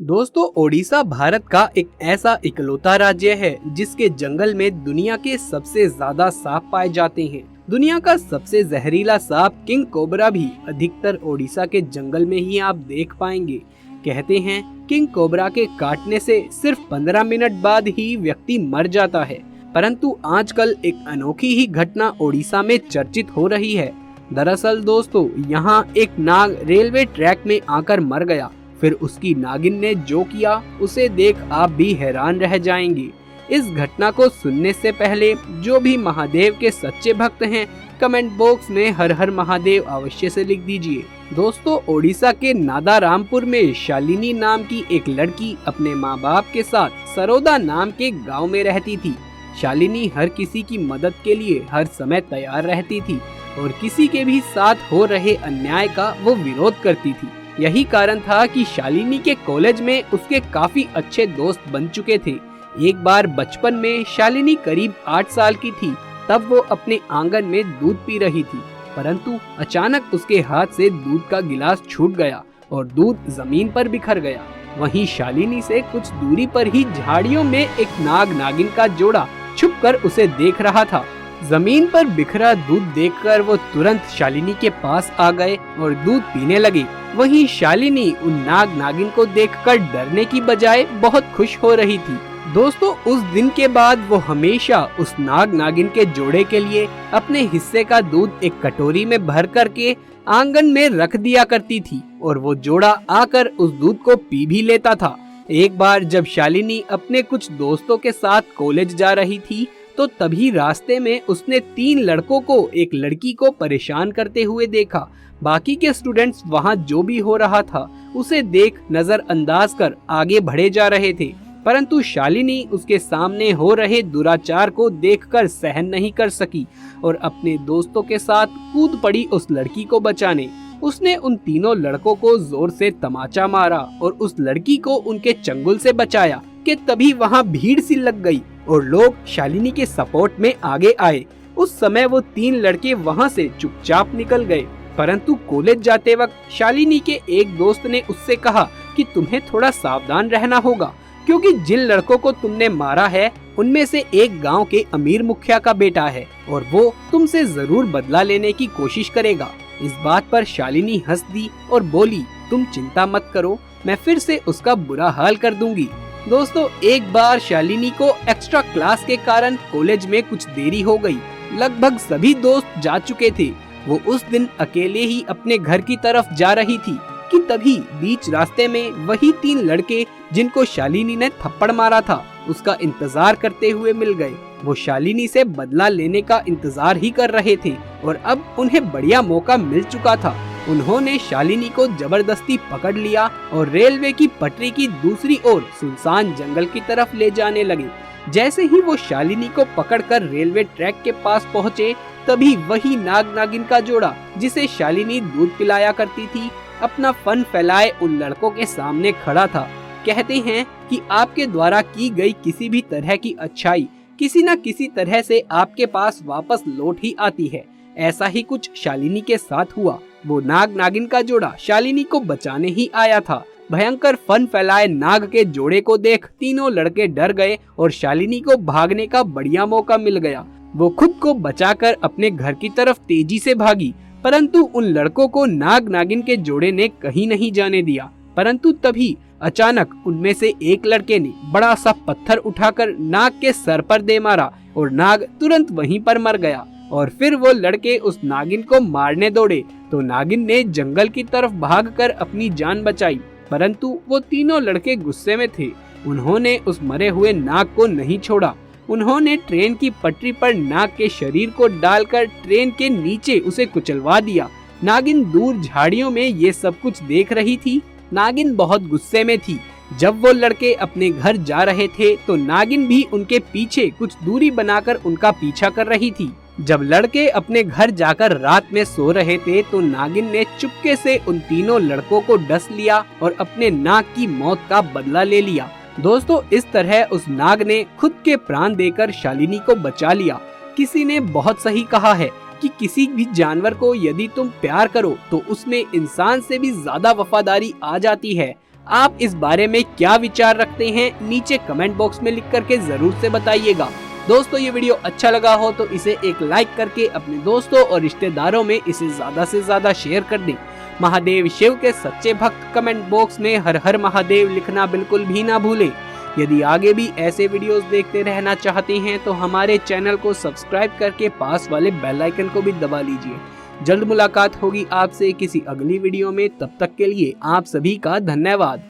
दोस्तों, ओडिशा भारत का एक ऐसा इकलौता राज्य है जिसके जंगल में दुनिया के सबसे ज्यादा सांप पाए जाते हैं। दुनिया का सबसे जहरीला सांप किंग कोबरा भी अधिकतर ओडिशा के जंगल में ही आप देख पाएंगे। कहते हैं किंग कोबरा के काटने से सिर्फ 15 मिनट बाद ही व्यक्ति मर जाता है। परंतु आजकल एक अनोखी ही घटना ओडिशा में चर्चित हो रही है। दरअसल दोस्तों, यहाँ एक नाग रेलवे ट्रैक में आकर मर गया। फिर उसकी नागिन ने जो किया उसे देख आप भी हैरान रह जाएंगे। इस घटना को सुनने से पहले जो भी महादेव के सच्चे भक्त हैं, कमेंट बॉक्स में हर हर महादेव अवश्य से लिख दीजिए। दोस्तों, ओडिशा के नादारामपुर में शालिनी नाम की एक लड़की अपने माँ बाप के साथ सरोदा नाम के गांव में रहती थी। शालिनी हर किसी की मदद के लिए हर समय तैयार रहती थी और किसी के भी साथ हो रहे अन्याय का वो विरोध करती थी। यही कारण था कि शालिनी के कॉलेज में उसके काफी अच्छे दोस्त बन चुके थे। एक बार बचपन में शालिनी करीब 8 साल की थी। तब वो अपने आंगन में दूध पी रही थी, परंतु अचानक उसके हाथ से दूध का गिलास छूट गया और दूध जमीन पर बिखर गया। वहीं शालिनी से कुछ दूरी पर ही झाड़ियों में एक नाग नागिन का जोड़ा छुपकर उसे देख रहा था। जमीन पर बिखरा दूध देखकर वो तुरंत शालिनी के पास आ गए और दूध पीने लगे। वहीं शालिनी उन नाग नागिन को देखकर डरने की बजाय बहुत खुश हो रही थी। दोस्तों, उस दिन के बाद वो हमेशा उस नाग नागिन के जोड़े के लिए अपने हिस्से का दूध एक कटोरी में भर करके आंगन में रख दिया करती थी और वो जोड़ा आकर उस दूध को पी भी लेता था। एक बार जब शालिनी अपने कुछ दोस्तों के साथ कॉलेज जा रही थी तो तभी रास्ते में उसने 3 लड़कों को एक लड़की को परेशान करते हुए देखा। बाकी के स्टूडेंट्स वहां जो भी हो रहा था उसे देख नजरअंदाज कर आगे बढ़े जा रहे थे, परंतु शालिनी उसके सामने हो रहे दुराचार को देखकर सहन नहीं कर सकी और अपने दोस्तों के साथ कूद पड़ी उस लड़की को बचाने। उसने उन तीनों लड़कों को जोर से तमाचा मारा और उस लड़की को उनके चंगुल से बचाया कि तभी वहां भीड़ सी लग गई और लोग शालिनी के सपोर्ट में आगे आए। उस समय वो 3 लड़के वहां से चुपचाप निकल गए, परंतु कॉलेज जाते वक्त शालिनी के एक दोस्त ने उससे कहा कि तुम्हें थोड़ा सावधान रहना होगा, क्योंकि जिन लड़कों को तुमने मारा है उनमें से एक गांव के अमीर मुखिया का बेटा है और वो तुमसे जरूर बदला लेने की कोशिश करेगा। इस बात पर शालिनी हंस दी और बोली, तुम चिंता मत करो, मैं फिर से उसका बुरा हाल कर दूंगी। दोस्तों, एक बार शालिनी को एक्स्ट्रा क्लास के कारण कॉलेज में कुछ देरी हो गई। लगभग सभी दोस्त जा चुके थे। वो उस दिन अकेले ही अपने घर की तरफ जा रही थी कि तभी बीच रास्ते में वही 3 लड़के जिनको शालिनी ने थप्पड़ मारा था उसका इंतजार करते हुए मिल गए। वो शालिनी से बदला लेने का इंतजार ही कर रहे थे और अब उन्हें बढ़िया मौका मिल चुका था। उन्होंने शालिनी को जबरदस्ती पकड़ लिया और रेलवे की पटरी की दूसरी ओर सुनसान जंगल की तरफ ले जाने लगे। जैसे ही वो शालिनी को पकड़कर रेलवे ट्रैक के पास पहुँचे, तभी वही नाग नागिन का जोड़ा जिसे शालिनी दूध पिलाया करती थी अपना फन फैलाए उन लड़कों के सामने खड़ा था। कहते हैं कि आपके द्वारा की गई किसी भी तरह की अच्छाई किसी न किसी तरह से आपके पास वापस लौट ही आती है। ऐसा ही कुछ शालिनी के साथ हुआ। वो नाग नागिन का जोड़ा शालिनी को बचाने ही आया था। भयंकर फन फैलाए नाग के जोड़े को देख तीनों लड़के डर गए और शालिनी को भागने का बढ़िया मौका मिल गया। वो खुद को बचाकर अपने घर की तरफ तेजी से भागी, परंतु उन लड़कों को नाग नागिन के जोड़े ने कहीं नहीं जाने दिया। परंतु तभी अचानक उनमें से एक लड़के ने बड़ा सा पत्थर उठाकर नाग के सर पर दे मारा और नाग तुरंत वहीं पर मर गया। और फिर वो लड़के उस नागिन को मारने दौड़े तो नागिन ने जंगल की तरफ भागकर अपनी जान बचाई, परंतु वो तीनों लड़के गुस्से में थे। उन्होंने उस मरे हुए नाग को नहीं छोड़ा। उन्होंने ट्रेन की पटरी पर नाग के शरीर को डालकर ट्रेन के नीचे उसे कुचलवा दिया। नागिन दूर झाड़ियों में ये सब कुछ देख रही थी। नागिन बहुत गुस्से में थी। जब वो लड़के अपने घर जा रहे थे तो नागिन भी उनके पीछे कुछ दूरी बनाकर उनका पीछा कर रही थी। जब लड़के अपने घर जाकर रात में सो रहे थे तो नागिन ने चुपके से उन तीनों लड़कों को डस लिया और अपने नाग की मौत का बदला ले लिया। दोस्तों, इस तरह उस नाग ने खुद के प्राण देकर शालिनी को बचा लिया। किसी ने बहुत सही कहा है कि किसी भी जानवर को यदि तुम प्यार करो तो उसमें इंसान से भी ज्यादा वफादारी आ जाती है। आप इस बारे में क्या विचार रखते हैं, नीचे कमेंट बॉक्स में लिख करके जरूर से बताइएगा। दोस्तों ये वीडियो अच्छा लगा हो तो इसे एक लाइक करके अपने दोस्तों और रिश्तेदारों में इसे ज्यादा से ज्यादा शेयर कर दें। महादेव शिव के सच्चे भक्त कमेंट बॉक्स में हर हर महादेव लिखना बिल्कुल भी ना भूलें। यदि आगे भी ऐसे वीडियोस देखते रहना चाहते हैं तो हमारे चैनल को सब्सक्राइब करके पास वाले बेल आइकन को भी दबा लीजिए। जल्द मुलाकात होगी आपसे किसी अगली वीडियो में, तब तक के लिए आप सभी का धन्यवाद।